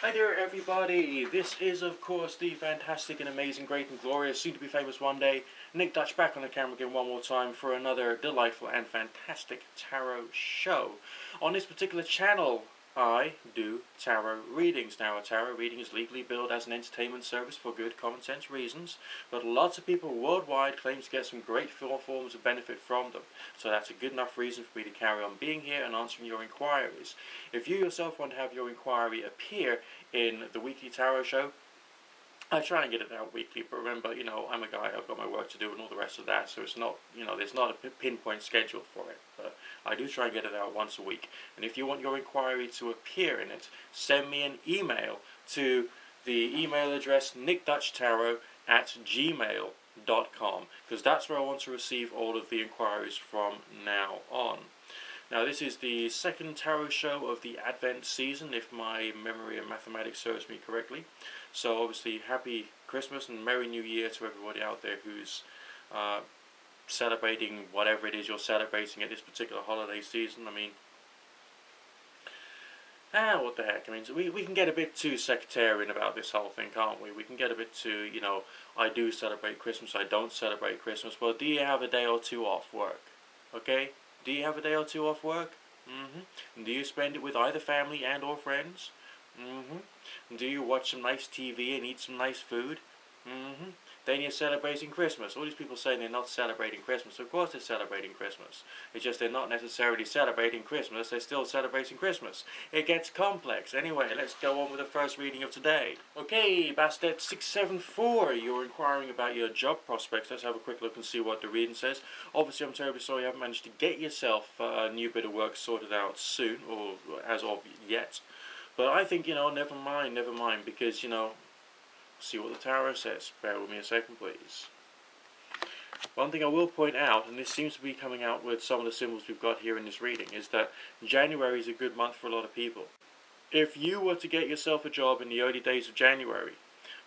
Hi there everybody, this is of course the fantastic and amazing, great and glorious, soon to be famous one day, Nick Dutch back on the camera again one more time for another delightful and fantastic tarot show. On this particular channel, I do tarot readings. Now a tarot reading is legally billed as an entertainment service for good common sense reasons, but lots of people worldwide claim to get some great forms of benefit from them. So that's a good enough reason for me to carry on being here and answering your inquiries. If you yourself want to have your inquiry appear in the weekly tarot show, I try and get it out weekly, but remember, I'm a guy, I've got my work to do and all the rest of that, so it's not, there's not a pinpoint schedule for it, but I do try and get it out once a week. And if you want your inquiry to appear in it, send me an email to the email address nickdutchtarot@gmail.com, because that's where I want to receive all of the inquiries from now on. Now this is the second tarot show of the Advent season, if my memory and mathematics serves me correctly. So obviously happy Christmas and Merry New Year to everybody out there who's celebrating whatever it is you're celebrating at this particular holiday season. I mean, what the heck, I mean, so we can get a bit too sectarian about this whole thing, can't we? We can get a bit too, I do celebrate Christmas, I don't celebrate Christmas. Well, do you have a day or two off work? Okay? Do you have a day or two off work? And do you spend it with either family and or friends? And do you watch some nice TV and eat some nice food? Then you're celebrating Christmas. All these people saying they're not celebrating Christmas. Of course they're celebrating Christmas. It's just they're not necessarily celebrating Christmas. They're still celebrating Christmas. It gets complex. Anyway, let's go on with the first reading of today. Okay, Bastet 674. You're inquiring about your job prospects. Let's have a quick look and see what the reading says. Obviously, I'm terribly sorry you haven't managed to get yourself a new bit of work sorted out soon, or as of yet. But I think, never mind, because, see what the tarot says. Bear with me a second, please. One thing I will point out, and this seems to be coming out with some of the symbols we've got here in this reading, is that January is a good month for a lot of people. If you were to get yourself a job in the early days of January,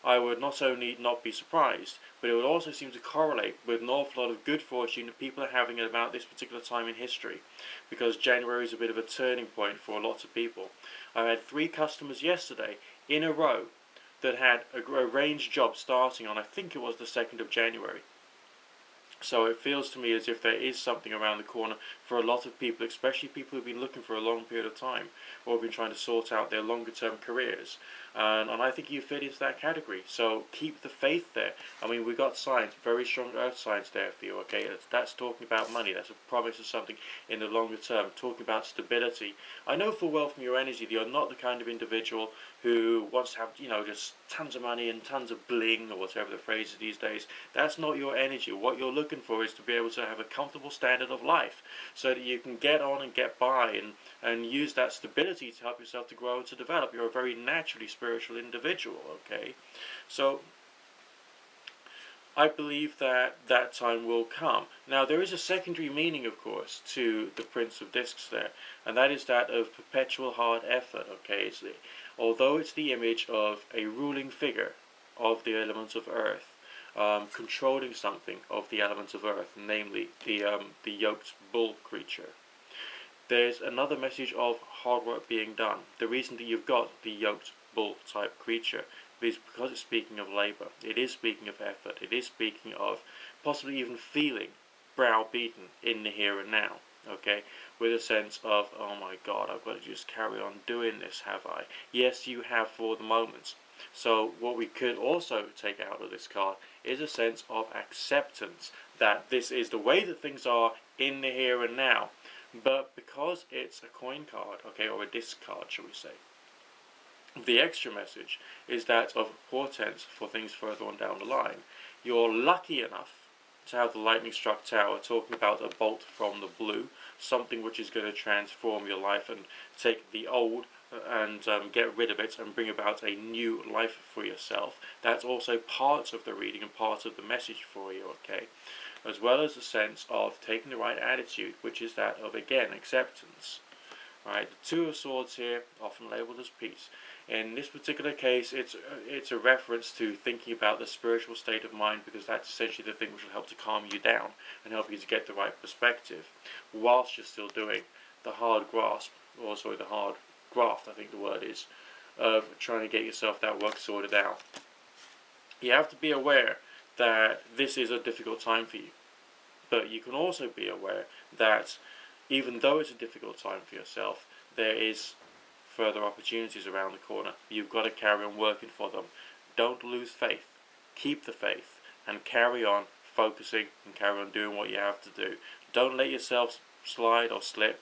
I would not only not be surprised, but it would also seem to correlate with an awful lot of good fortune that people are having at about this particular time in history, because January is a bit of a turning point for lots of people. I had 3 customers yesterday in a row that had a arranged job starting on, I think it was the 2nd of January. So it feels to me as if there is something around the corner for a lot of people, especially people who've been looking for a long period of time, or have been trying to sort out their longer term careers. And I think you fit into that category, so keep the faith there. I mean, we got signs, very strong earth signs there for you, okay? That's talking about money, that's a promise of something in the longer term, talking about stability. I know full well from your energy that you're not the kind of individual who wants to have, just tons of money and tons of bling, or whatever the phrase is these days. That's not your energy. What you're looking for is to be able to have a comfortable standard of life, so that you can get on and get by and use that stability to help yourself to grow and to develop. You're a very naturally spiritual individual, okay? So I believe that that time will come. Now, there is a secondary meaning, of course, to the Prince of Discs there, and that is that of perpetual hard effort, okay? Although it's the image of a ruling figure of the elements of earth, controlling something of the elements of earth, namely the yoked bull creature, there's another message of hard work being done. The reason that you've got the yoked bull type creature is because it's speaking of labour. It is speaking of effort. It is speaking of possibly even feeling browbeaten in the here and now, okay, with a sense of, oh my God, I've got to just carry on doing this, have I? Yes, you have for the moment. So what we could also take out of this card is a sense of acceptance, that this is the way that things are in the here and now. But because it's a coin card, okay, or a disc card, shall we say, the extra message is that of portents for things further on down the line. You're lucky enough to have the lightning struck tower talking about a bolt from the blue, something which is going to transform your life and take the old and get rid of it and bring about a new life for yourself. That's also part of the reading and part of the message for you, okay? As well as a sense of taking the right attitude, which is that of, again, acceptance. Right, the 2 of Swords here, often labelled as peace. In this particular case, it's a reference to thinking about the spiritual state of mind, because that's essentially the thing which will help to calm you down and help you to get the right perspective, whilst you're still doing the hard grasp, or sorry, the hard graft, I think the word is, of trying to get yourself that work sorted out. You have to be aware that this is a difficult time for you. But you can also be aware that even though it's a difficult time for yourself, there is further opportunities around the corner. You've got to carry on working for them. Don't lose faith. Keep the faith and carry on focusing and carry on doing what you have to do. Don't let yourself slide or slip.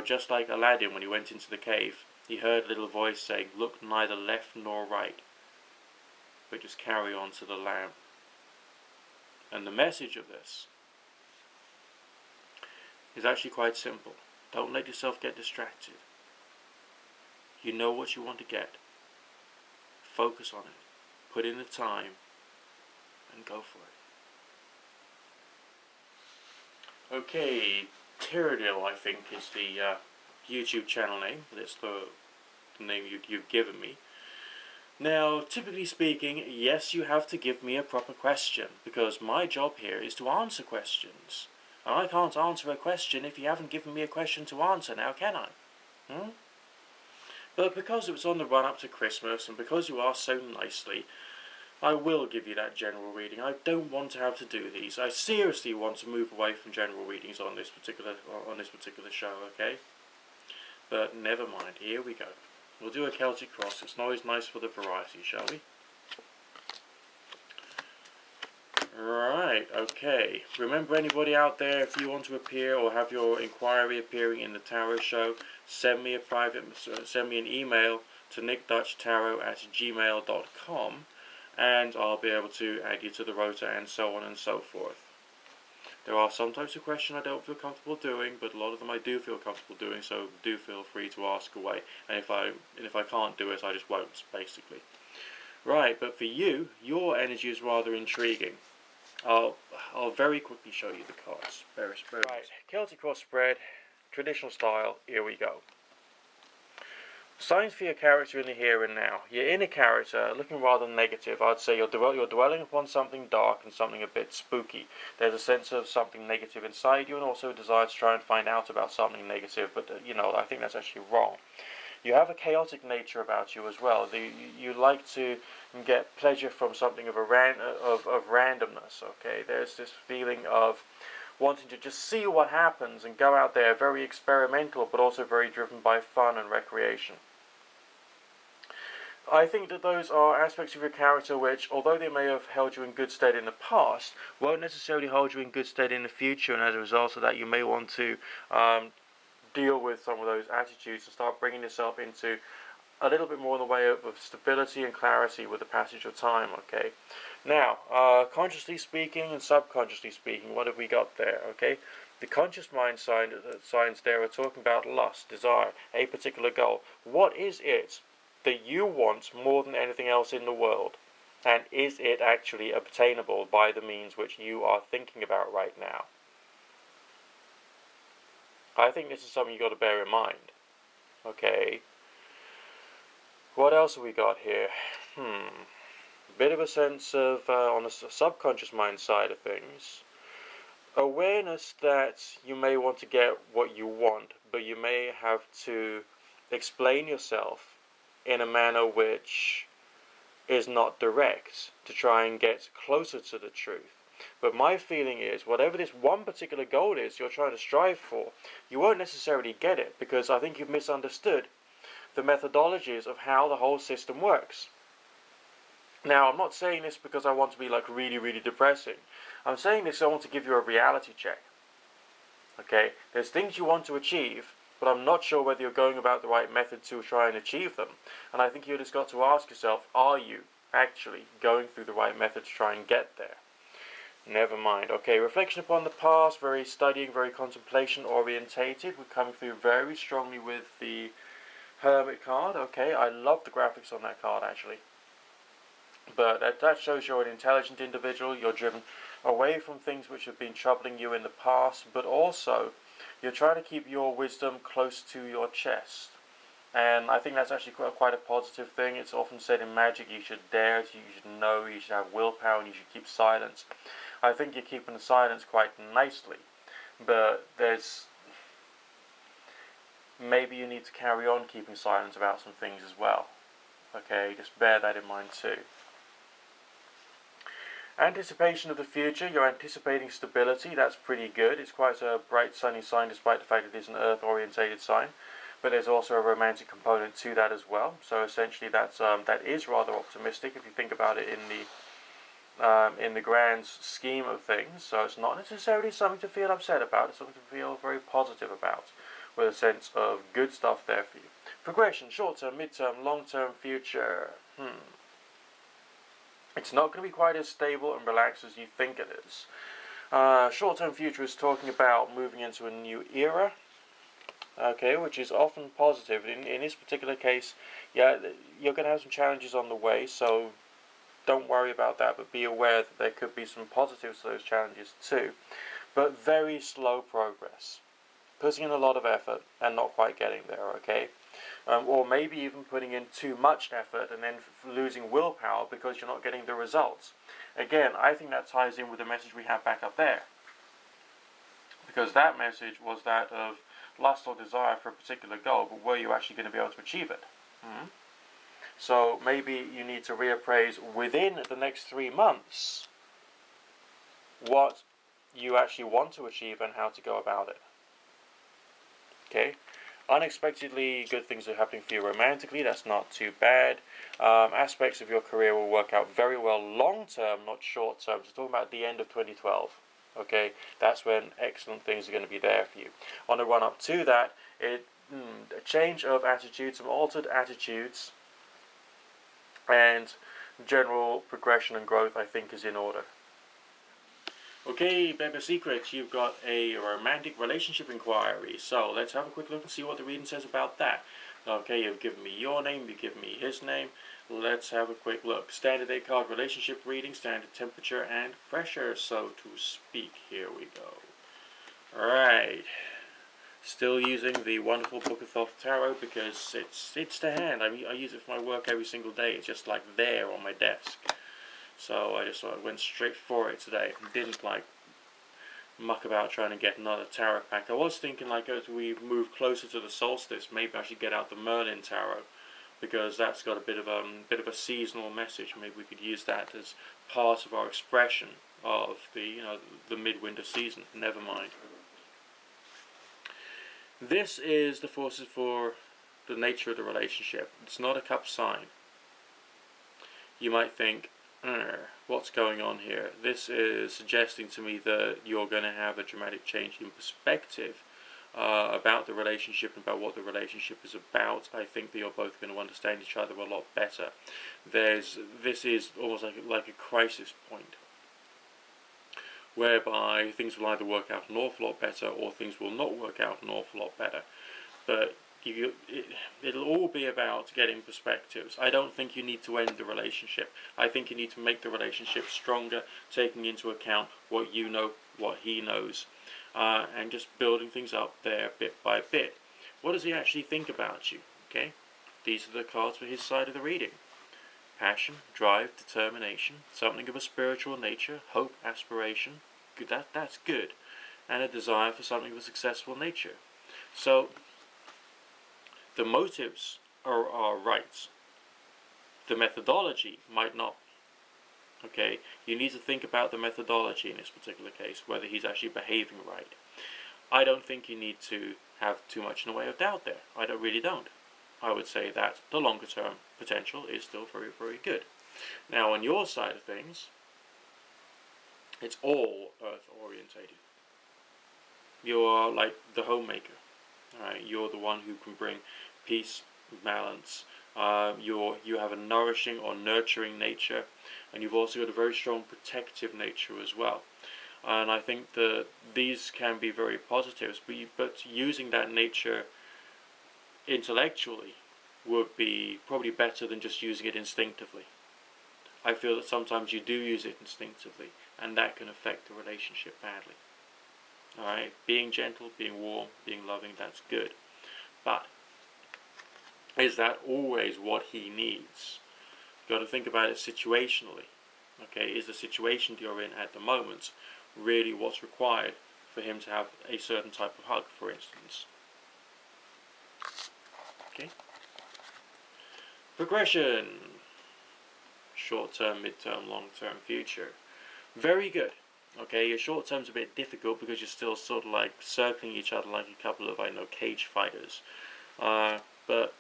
Just like Aladdin, when he went into the cave, he heard a little voice saying, "Look neither left nor right, but just carry on to the lamp." And the message of this is actually quite simple. Don't let yourself get distracted. You know what you want to get. Focus on it. Put in the time and go for it. Okay, Tyradil, I think, is the YouTube channel name. That's the name you've given me. Now, typically speaking, yes, you have to give me a proper question, because my job here is to answer questions. And I can't answer a question if you haven't given me a question to answer now, can I? But because it was on the run-up to Christmas, and because you asked so nicely, I will give you that general reading. I don't want to have to do these. I seriously want to move away from general readings on this particular show, okay? But never mind, here we go. We'll do a Celtic cross. It's always nice for the variety, shall we? Right, okay. Remember, anybody out there, if you want to appear or have your inquiry appearing in the tarot show, send me an email to nickdutchtarot@gmail.com, and I'll be able to add you to the rota and so on and so forth. There are some types of questions I don't feel comfortable doing, but a lot of them I do feel comfortable doing, so do feel free to ask away. And if I can't do it, I just won't, basically. Right, but for you, your energy is rather intriguing. I'll very quickly show you the cards. Right, Celtic cross spread, traditional style, here we go. Signs for your character in the here and now. Your inner character, looking rather negative. I'd say you're dwelling upon something dark and something a bit spooky. There's a sense of something negative inside you, and also a desire to try and find out about something negative, but I think that's actually wrong. You have a chaotic nature about you as well. You like to get pleasure from something of randomness, okay? There's this feeling of wanting to just see what happens and go out there, very experimental, but also very driven by fun and recreation. I think that those are aspects of your character which, although they may have held you in good stead in the past, won't necessarily hold you in good stead in the future, and as a result of that, you may want to deal with some of those attitudes and start bringing yourself into a little bit more in the way of stability and clarity with the passage of time, okay? Now, consciously speaking and subconsciously speaking, what have we got there, okay? The conscious mind signs there are talking about lust, desire, a particular goal. What is it that you want more than anything else in the world? And is it actually obtainable by the means which you are thinking about right now? I think this is something you've got to bear in mind. Okay. What else have we got here? Bit of a sense of, on the subconscious mind side of things, awareness that you may want to get what you want, but you may have to explain yourself in a manner which is not direct to try and get closer to the truth. But my feeling is, whatever this one particular goal is you're trying to strive for, you won't necessarily get it, because I think you've misunderstood the methodologies of how the whole system works. Now, I'm not saying this because I want to be like really, really depressing. I'm saying this so I want to give you a reality check. Okay? There's things you want to achieve, but I'm not sure whether you're going about the right method to try and achieve them. And I think you just got to ask yourself, are you actually going through the right method to try and get there? Never mind. Okay, reflection upon the past, very studying, very contemplation orientated. We're coming through very strongly with the Hermit card. Okay, I love the graphics on that card actually. But that shows you're an intelligent individual. You're driven away from things which have been troubling you in the past, but also you're trying to keep your wisdom close to your chest. And I think that's actually quite a positive thing. It's often said in magic, you should dare, you should know, you should have willpower, and you should keep silence. I think you're keeping the silence quite nicely, but maybe you need to carry on keeping silence about some things as well. Okay, just bear that in mind too. Anticipation of the future, you're anticipating stability, that's pretty good. It's quite a bright sunny sign despite the fact it is an earth orientated sign. But there's also a romantic component to that as well. So essentially that is rather optimistic if you think about it in the grand scheme of things. So it's not necessarily something to feel upset about, it's something to feel very positive about, with a sense of good stuff there for you. Progression, short term, mid term, long term, future. It's not going to be quite as stable and relaxed as you think it is. Short-term future is talking about moving into a new era, okay, which is often positive. In this particular case, yeah, you're going to have some challenges on the way, so don't worry about that, but be aware that there could be some positives to those challenges too. But very slow progress. Putting in a lot of effort and not quite getting there, okay? Or maybe even putting in too much effort and then losing willpower because you're not getting the results. Again, I think that ties in with the message we have back up there. Because that message was that of lust or desire for a particular goal, but were you actually going to be able to achieve it? So maybe you need to reappraise within the next 3 months what you actually want to achieve and how to go about it. Okay? Unexpectedly, good things are happening for you romantically. That's not too bad. Aspects of your career will work out very well long term, not short term. So talking about the end of 2012. Okay, that's when excellent things are going to be there for you. On the run up to that, a change of attitude, some altered attitudes, and general progression and growth, I think, is in order. Okay, Bebe Secrets, you've got a romantic relationship inquiry. So let's have a quick look and see what the reading says about that. Okay, you've given me your name, you've given me his name. Let's have a quick look. Standard 8 card relationship reading, standard temperature and pressure, so to speak. Here we go. Alright. Still using the wonderful Book of Thoth Tarot because it's to hand. I use it for my work every single day. It's just like there on my desk. So I just sort of went straight for it today. Didn't muck about trying to get another tarot pack. I was thinking as we move closer to the solstice, maybe I should get out the Merlin tarot because that's got a bit of a seasonal message. Maybe we could use that as part of our expression of the midwinter season. Never mind. This is the forces for the nature of the relationship. It's not a cup sign. You might think, what's going on here? This is suggesting to me that you're going to have a dramatic change in perspective about the relationship and about what the relationship is about. I think that you're both going to understand each other a lot better. This is almost like a crisis point, whereby things will either work out an awful lot better or things will not work out an awful lot better. But it'll all be about getting perspectives. I don't think you need to end the relationship. I think you need to make the relationship stronger, taking into account what you know, what he knows, and just building things up there bit by bit. What does he actually think about you? Okay, these are the cards for his side of the reading. Passion, drive, determination, something of a spiritual nature, hope, aspiration. Good, that's good. And a desire for something of a successful nature. So the motives are right. The methodology might not. Okay, you need to think about the methodology in this particular case, whether he's actually behaving right. I don't think you need to have too much in the way of doubt there. I really don't. I would say that the longer term potential is still very, very good. Now on your side of things, it's all earth orientated. You're like the homemaker. Alright, you're the one who can bring peace, balance. You have a nourishing or nurturing nature, and you've also got a very strong protective nature as well. And I think that these can be very positives, but using that nature intellectually would be probably better than just using it instinctively. I feel that sometimes you do use it instinctively, and that can affect the relationship badly. Alright, being gentle, being warm, being loving, that's good. But is that always what he needs? You've got to think about it situationally. Okay, is the situation you're in at the moment really what's required for him to have a certain type of hug, for instance? Okay. Progression. Short-term, mid-term, long-term, future. Very good. Okay, your short-term's a bit difficult because you're still sort of like circling each other like a couple of, I don't know, cage fighters. But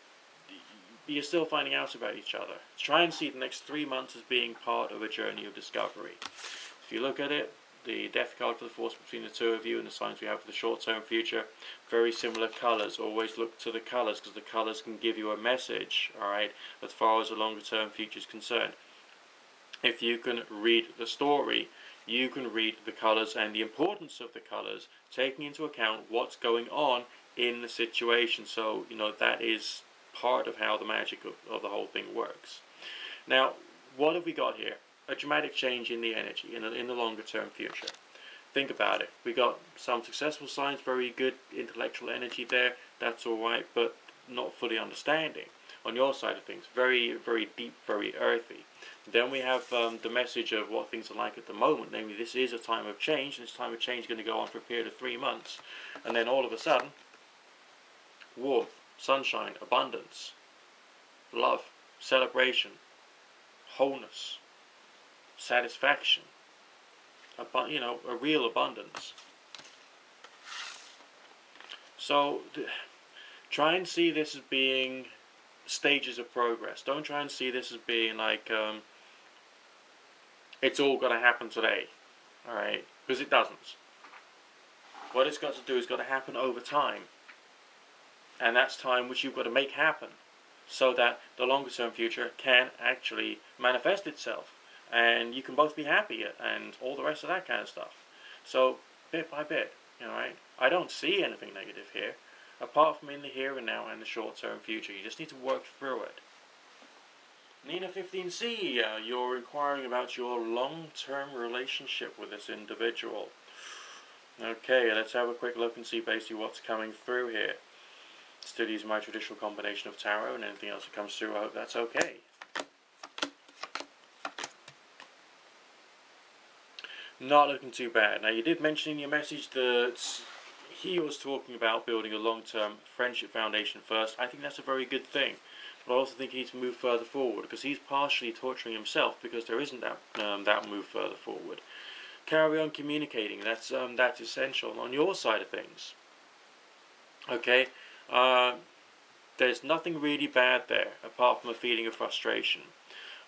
you're still finding out about each other. Try and see the next 3 months as being part of a journey of discovery. If you look at it, the death card for the force between the two of you and the signs we have for the short-term future, very similar colours. Always look to the colours because the colours can give you a message, alright, as far as the longer-term future is concerned. If you can read the story, you can read the colours and the importance of the colours, taking into account what's going on in the situation. So, that is part of how the magic of the whole thing works. Now, what have we got here? A dramatic change in the energy, in the longer term future. Think about it. We got some successful signs, very good intellectual energy there, that's alright, but not fully understanding. On your side of things, very, very deep, very earthy. Then we have the message of what things are like at the moment, namely this is a time of change, and this time of change is going to go on for a period of 3 months. And then all of a sudden, warmth, sunshine, abundance, love, celebration, wholeness, satisfaction, a real abundance. So try and see this as being stages of progress. Don't try and see this as being like it's all got to happen today, alright? Because it doesn't. What it's got to do is got to happen over time. And that's time which you've got to make happen so that the longer term future can actually manifest itself and you can both be happy and all the rest of that kind of stuff. So bit by bit, alright? I don't see anything negative here apart from in the here and now and the short term future. You just need to work through it. Nina 15C, you're inquiring about your long-term relationship with this individual. Okay, let's have a quick look and see basically what's coming through here. Still using my traditional combination of tarot and anything else that comes through, I hope that's okay. Not looking too bad. Now, you did mention in your message that he was talking about building a long-term friendship foundation first. I think that's a very good thing. But I also think he needs to move further forward because he's partially torturing himself because there isn't that move further forward. Carry on communicating. That's essential on your side of things. Okay, there's nothing really bad there apart from a feeling of frustration.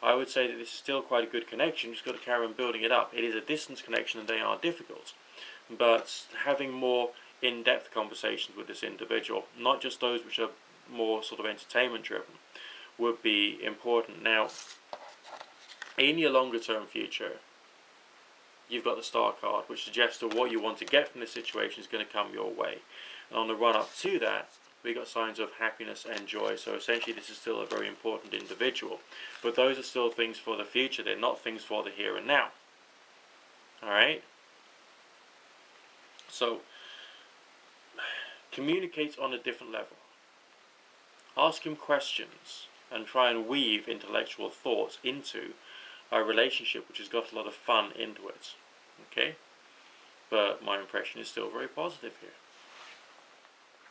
I would say that this is still quite a good connection. You've just got to carry on building it up. It is a distance connection and they are difficult. But having more in-depth conversations with this individual, not just those which are more sort of entertainment driven, would be important. Now, in your longer term future, you've got the Star card, which suggests that what you want to get from this situation is going to come your way. And on the run up to that, we got signs of happiness and joy. So essentially this is still a very important individual. But those are still things for the future. They're not things for the here and now. Alright? So, communicate on a different level. Ask him questions and try and weave intellectual thoughts into a relationship which has got a lot of fun into it. Okay? But my impression is still very positive here.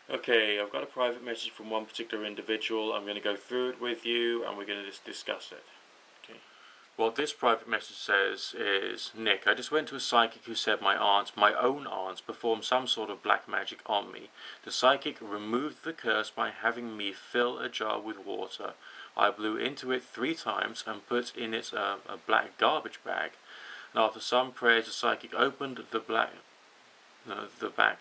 Okay, I've got a private message from one particular individual. I'm going to go through it with you and we're going to just discuss it. Okay. What this private message says is, Nick, I just went to a psychic who said my own aunt, performed some sort of black magic on me. The psychic removed the curse by having me fill a jar with water. I blew into it 3 times and put in it a black garbage bag. And after some prayers, the psychic opened the back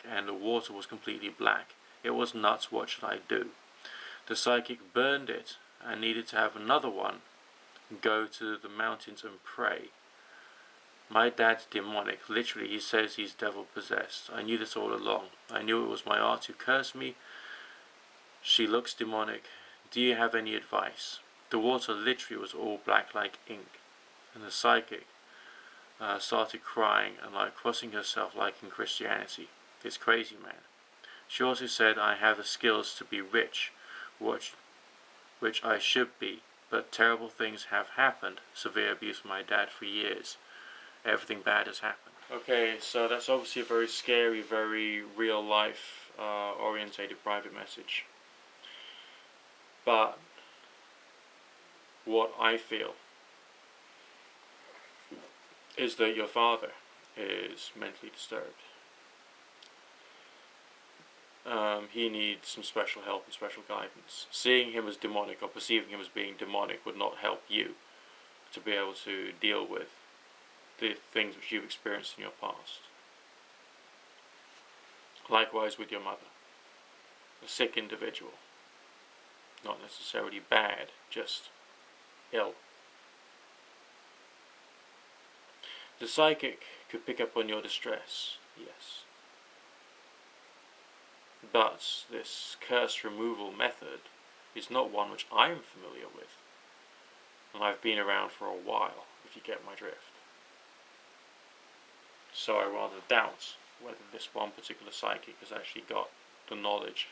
and the water was completely black. It was nuts. What should I do? The psychic burned it and needed to have another one go to the mountains and pray. My dad's demonic. Literally, he says he's devil possessed. I knew this all along. I knew it was my aunt who cursed me. She looks demonic. Do you have any advice? The water literally was all black like ink. And the psychic started crying and like crossing herself like in Christianity. It's crazy, man. She also said I have the skills to be rich, which I should be, but terrible things have happened. Severe abuse from my dad for years. Everything bad has happened. Okay, so that's obviously a very scary, very real life orientated private message. But what I feel is that your father is mentally disturbed. He needs some special help and special guidance. Seeing him as demonic or perceiving him as being demonic would not help you to be able to deal with the things which you've experienced in your past. Likewise with your mother. A sick individual. Not necessarily bad, just ill. The psychic could pick up on your distress, yes. But this curse removal method is not one which I am familiar with. And I've been around for a while, if you get my drift. So I rather doubt whether this one particular psychic has actually got the knowledge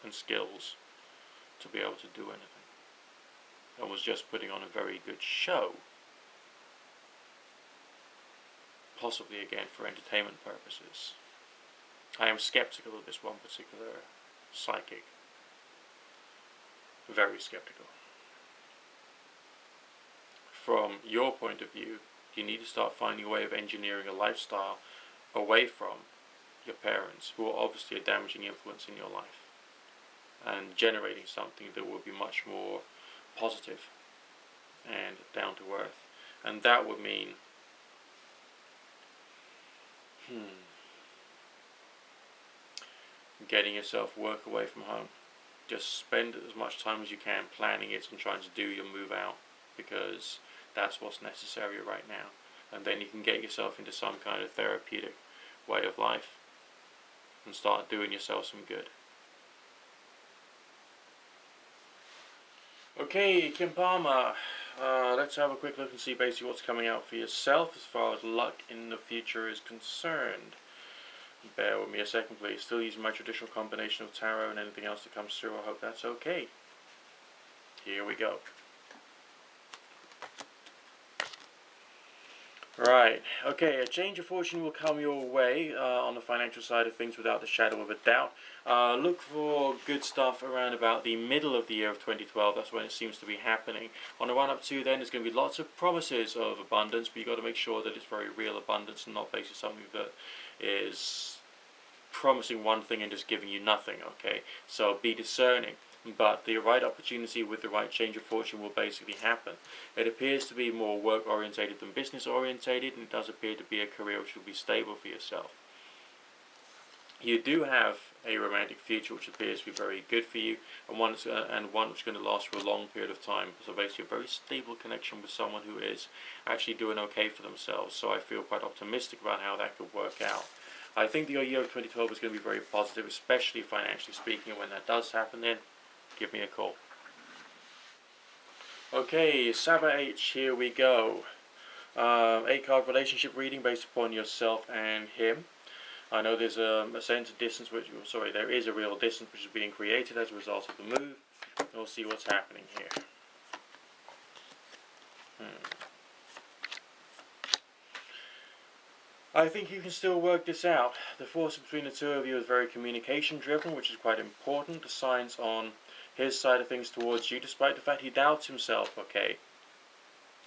and skills to be able to do anything. And was just putting on a very good show. Possibly again for entertainment purposes. I am skeptical of this one particular psychic. Very skeptical. From your point of view, you need to start finding a way of engineering a lifestyle away from your parents, who are obviously a damaging influence in your life, and generating something that will be much more positive and down to earth. And that would mean getting yourself work away from home. Just spend as much time as you can planning it and trying to do your move out, because that's what's necessary right now. And then you can get yourself into some kind of therapeutic way of life and start doing yourself some good. Okay, Kim Palmer, let's have a quick look and see basically what's coming out for yourself as far as luck in the future is concerned. Bear with me a second, please. Still using my traditional combination of tarot and anything else that comes through. I hope that's okay. Here we go. Right, okay, a change of fortune will come your way on the financial side of things without the shadow of a doubt. Look for good stuff around about the middle of the year of 2012, that's when it seems to be happening. On the run up to then, there's going to be lots of promises of abundance, but you've got to make sure that it's very real abundance and not basically something that is promising one thing and just giving you nothing, okay? So be discerning. But the right opportunity with the right change of fortune will basically happen. It appears to be more work orientated than business orientated, and it does appear to be a career which will be stable for yourself. You do have a romantic future which appears to be very good for you, and one which is going to last for a long period of time. So basically a very stable connection with someone who is actually doing okay for themselves. So I feel quite optimistic about how that could work out. I think the year of 2012 is going to be very positive, especially financially speaking, and when that does happen then, give me a call. Okay, Saba H, here we go. 8-card relationship reading based upon yourself and him. I know there's a sense of distance, there is a real distance which is being created as a result of the move. We'll see what's happening here. I think you can still work this out. The force between the two of you is very communication driven, which is quite important. The signs on his side of things towards you, despite the fact he doubts himself, okay?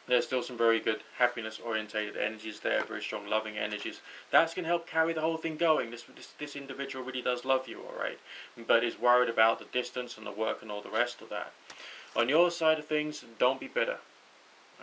There's still some very good happiness orientated energies there, very strong loving energies. That's going to help carry the whole thing going. This individual really does love you, alright? But is worried about the distance and the work and all the rest of that. On your side of things, don't be bitter.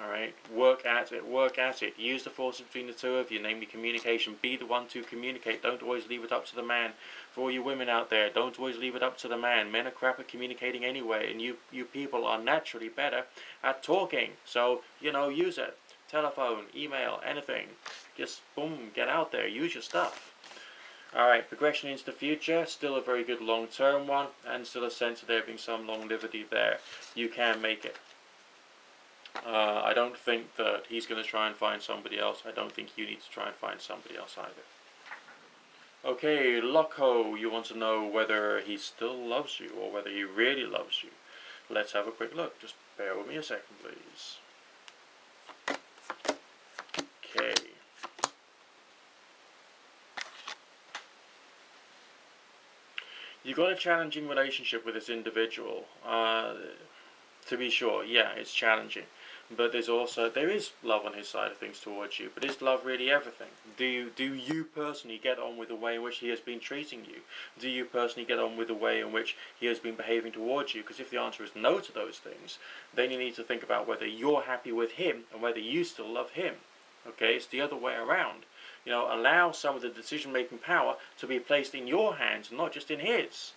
Alright, work at it. Use the force between the two of you, namely communication. Be the one to communicate. Don't always leave it up to the man. For all you women out there, don't always leave it up to the man. Men are crap at communicating anyway, and you people are naturally better at talking. So, use it. Telephone, email, anything. Just, boom, get out there. Use your stuff. Alright, progression into the future. Still a very good long-term one, and still a sense of there being some longevity there. You can make it. I don't think that he's going to try and find somebody else. I don't think you need to try and find somebody else either. Okay, Loco, you want to know whether he still loves you or whether he really loves you. Let's have a quick look. Just bear with me a second, please. Okay. You've got a challenging relationship with this individual. To be sure, yeah, it's challenging. But there is love on his side of things towards you. But is love really everything? Do you personally get on with the way in which he has been treating you? Do you personally get on with the way in which he has been behaving towards you? Because if the answer is no to those things, then you need to think about whether you're happy with him and whether you still love him. Okay, it's the other way around. Allow some of the decision-making power to be placed in your hands, not just in his.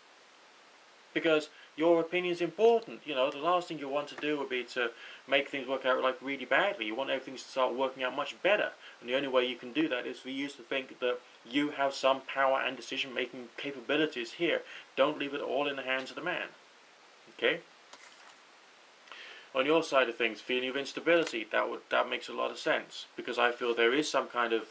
Because your opinion is important. The last thing you want to do would be to make things work out like really badly. You want everything to start working out much better. And the only way you can do that is for you to think that you have some power and decision-making capabilities here. Don't leave it all in the hands of the man. Okay? On your side of things, feeling of instability, that makes a lot of sense. Because I feel there is some kind of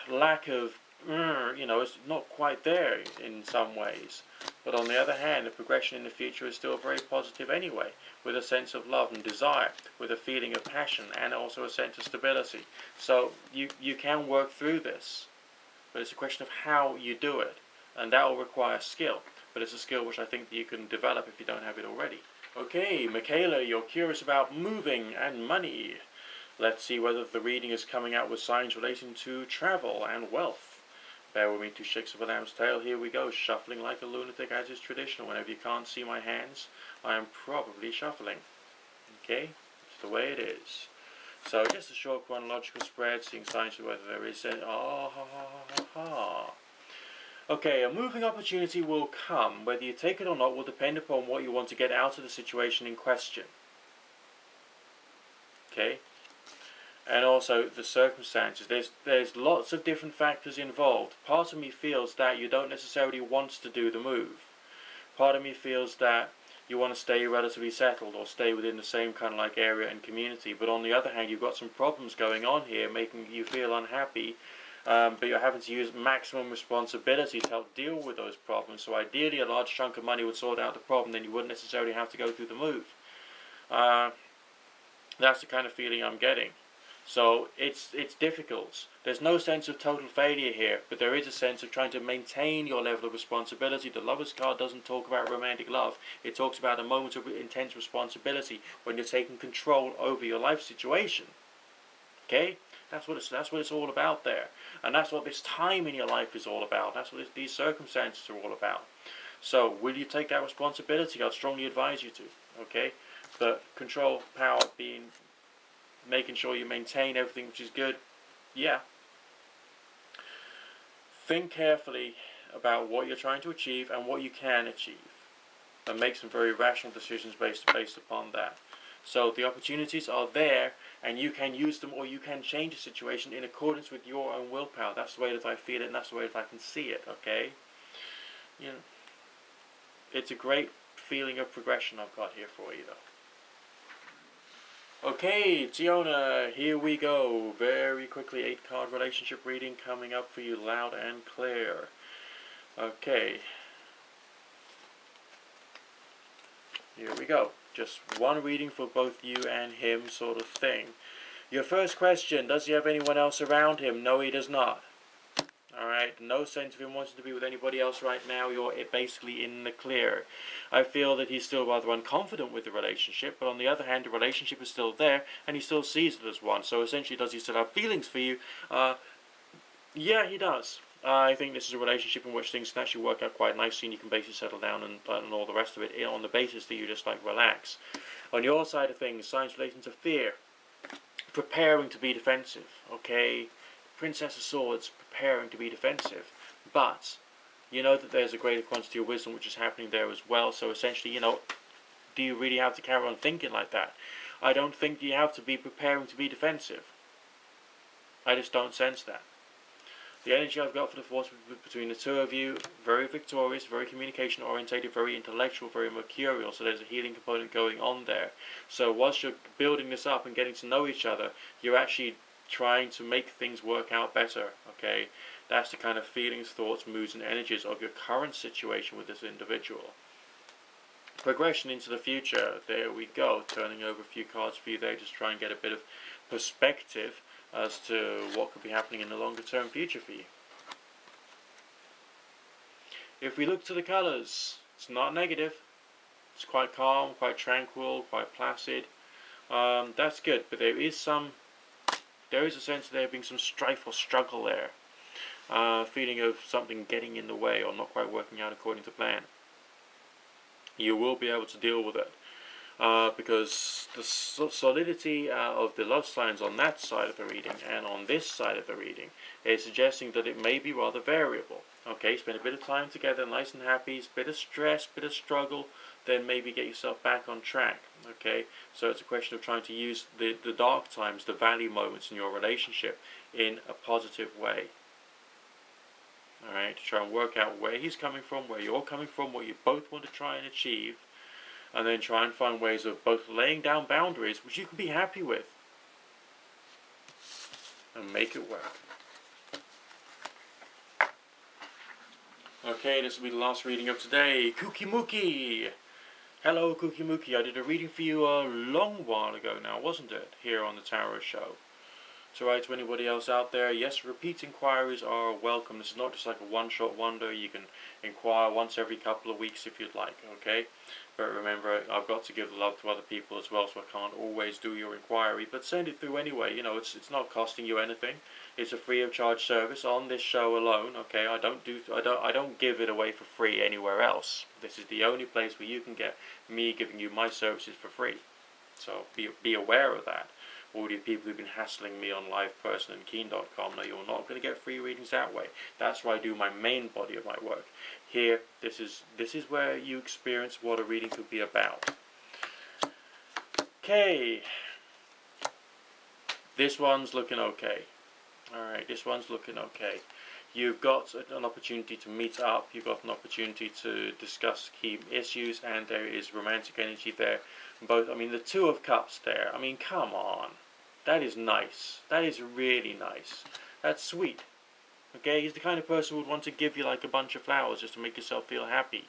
lack of, it's not quite there in some ways. But on the other hand, the progression in the future is still very positive anyway, with a sense of love and desire, with a feeling of passion, and also a sense of stability. So you can work through this, but it's a question of how you do it, and that will require skill. But it's a skill which I think that you can develop if you don't have it already. Okay, Michaela, you're curious about moving and money. Let's see whether the reading is coming out with signs relating to travel and wealth. Bear with me 2 shakes of a lamb's tail. Here we go, shuffling like a lunatic as is traditional. Whenever you can't see my hands, I am probably shuffling. Okay, it's the way it is. So just a short chronological spread, seeing signs of whether there is Okay, a moving opportunity will come. Whether you take it or not will depend upon what you want to get out of the situation in question. Okay? And also the circumstances. There's lots of different factors involved. Part of me feels that you don't necessarily want to do the move. Part of me feels that you want to stay relatively settled or stay within the same kind of area and community. But on the other hand, you've got some problems going on here making you feel unhappy. But you're having to use maximum responsibility to help deal with those problems. So ideally a large chunk of money would sort out the problem, then you wouldn't necessarily have to go through the move. That's the kind of feeling I'm getting. So it's difficult. There's no sense of total failure here, but there is a sense of trying to maintain your level of responsibility. The Lover's card doesn't talk about romantic love. It talks about a moment of intense responsibility when you're taking control over your life situation. Okay? That's what it's all about there. And that's what this time in your life is all about. That's what these circumstances are all about. So, will you take that responsibility? I'd strongly advise you to. Okay? But control, power, making sure you maintain everything which is good, yeah. Think carefully about what you're trying to achieve and what you can achieve, and make some very rational decisions based upon that. So the opportunities are there, and you can use them or you can change the situation in accordance with your own willpower. That's the way that I feel it, and that's the way that I can see it, okay? It's a great feeling of progression I've got here for you, though. Okay, Tiona, here we go. Very quickly, 8-card relationship reading coming up for you loud and clear. Okay. Here we go. Just one reading for both you and him sort of thing. Your first question, does he have anyone else around him? No, he does not. Alright, no sense of him wanting to be with anybody else right now. You're basically in the clear. I feel that he's still rather unconfident with the relationship, but on the other hand, the relationship is still there, and he still sees it as one. So essentially, does he still have feelings for you? Yeah, he does. I think this is a relationship in which things can actually work out quite nicely, and you can basically settle down and all the rest of it on the basis that you just relax. On your side of things, signs relating to fear. Preparing to be defensive, okay? Princess of Swords, preparing to be defensive, but you know that there's a greater quantity of wisdom which is happening there as well. So essentially, do you really have to carry on thinking like that? I don't think you have to be preparing to be defensive. I just don't sense that. The energy I've got for the force between the two of you, very victorious, very communication orientated, very intellectual, very mercurial, so there's a healing component going on there. So whilst you're building this up and getting to know each other, you're actually trying to make things work out better, okay? That's the kind of feelings, thoughts, moods, and energies of your current situation with this individual. Progression into the future, there we go. Turning over a few cards for you there, just try and get a bit of perspective as to what could be happening in the longer term future for you. If we look to the colours, it's not negative. It's quite calm, quite tranquil, quite placid. That's good, but there is a sense of there being some strife or struggle there. Feeling of something getting in the way or not quite working out according to plan. You will be able to deal with it. Because the solidity of the love signs on that side of the reading and on this side of the reading is suggesting that it may be rather variable. Okay, spend a bit of time together, nice and happy, bit of stress, bit of struggle, then maybe get yourself back on track. Okay, so it's a question of trying to use the dark times, the valley moments in your relationship in a positive way. Alright, to try and work out where he's coming from, where you're coming from, what you both want to try and achieve, and then try and find ways of both laying down boundaries which you can be happy with and make it work. Okay, this will be the last reading of today. Cookie Mookie! Hello Cookie Mookie, I did a reading for you a long while ago now, wasn't it? Here on the Tarot Show. So right, to anybody else out there, yes, repeat inquiries are welcome. This is not just like a one-shot wonder. You can inquire once every couple of weeks if you'd like, okay? But remember, I've got to give love to other people as well, so I can't always do your inquiry. But send it through anyway. You know, it's not costing you anything. It's a free of charge service on this show alone, okay? I don't give it away for free anywhere else. This is the only place where you can get me giving you my services for free. So be aware of that. All the people who've been hassling me on livepersonandkeen.com, no, you're not going to get free readings that way. That's where I do my main body of my work. Here, this is where you experience what a reading could be about. Okay. This one's looking okay. Alright, this one's looking okay. You've got an opportunity to meet up, you've got an opportunity to discuss key issues, and there is romantic energy there. Both, I mean, the Two of Cups there, I mean, come on. That is nice. That is really nice. That's sweet. Okay, he's the kind of person who would want to give you like a bunch of flowers just to make yourself feel happy.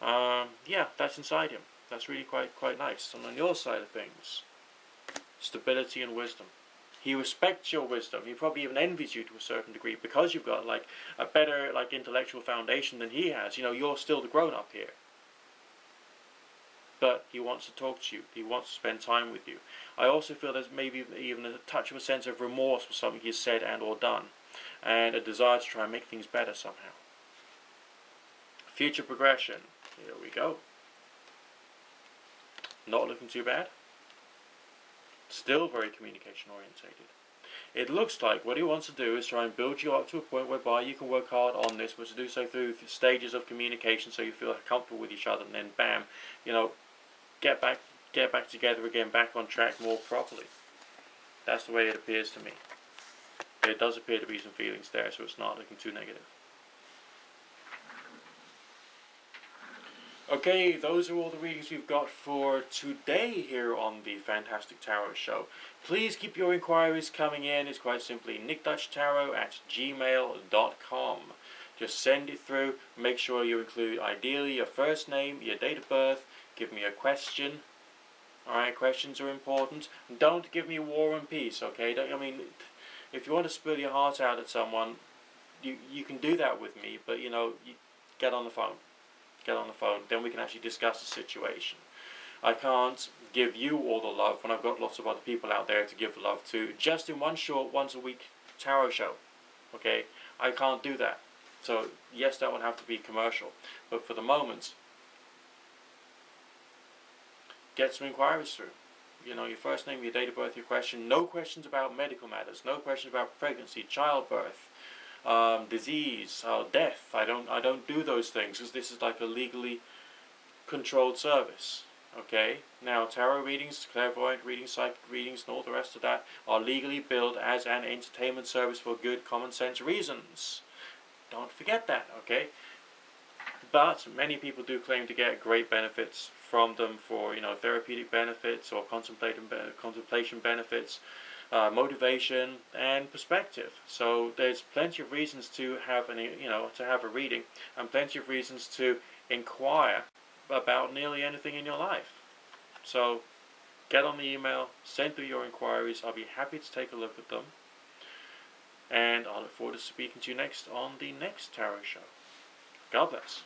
Yeah, that's inside him. That's really quite nice. And on your side of things, stability and wisdom. He respects your wisdom. He probably even envies you to a certain degree because you've got like a better like intellectual foundation than he has. You know, you're still the grown-up here. But he wants to talk to you. He wants to spend time with you. I also feel there's maybe even a touch of a sense of remorse for something he's said and or done, and a desire to try and make things better somehow. Future progression. Here we go. Not looking too bad. Still very communication orientated. It looks like what he wants to do is try and build you up to a point whereby you can work hard on this, but to do so through stages of communication so you feel comfortable with each other, and then bam, you know, get back together again, back on track more properly. That's the way it appears to me. There does appear to be some feelings there, so it's not looking too negative. Okay, those are all the readings we've got for today here on the Fantastic Tarot Show. Please keep your inquiries coming in. It's quite simply nickdutchtarot@gmail.com. Just send it through. Make sure you include ideally your first name, your date of birth. Give me a question. Alright, questions are important. Don't give me war and peace, okay? I mean, if you want to spill your heart out at someone, you can do that with me, but you know, get on the phone. Get on the phone, then we can actually discuss the situation. I can't give you all the love when I've got lots of other people out there to give love to, just in one short, once a week tarot show. Okay, I can't do that. So yes, that would have to be commercial, but for the moment, get some inquiries through. You know, your first name, your date of birth, your question. No questions about medical matters. No questions about pregnancy, childbirth, disease, death. I don't do those things because this is like a legally controlled service. Okay, now tarot readings, clairvoyant readings, psychic readings, and all the rest of that are legally billed as an entertainment service for good common sense reasons. Don't forget that, okay? But many people do claim to get great benefits from them for, you know, therapeutic benefits or contemplation benefits, motivation and perspective. So there's plenty of reasons to have a reading, and plenty of reasons to inquire about nearly anything in your life. So get on the email, send through your inquiries. I'll be happy to take a look at them, and I look forward to speaking to you next on the next tarot show. God bless.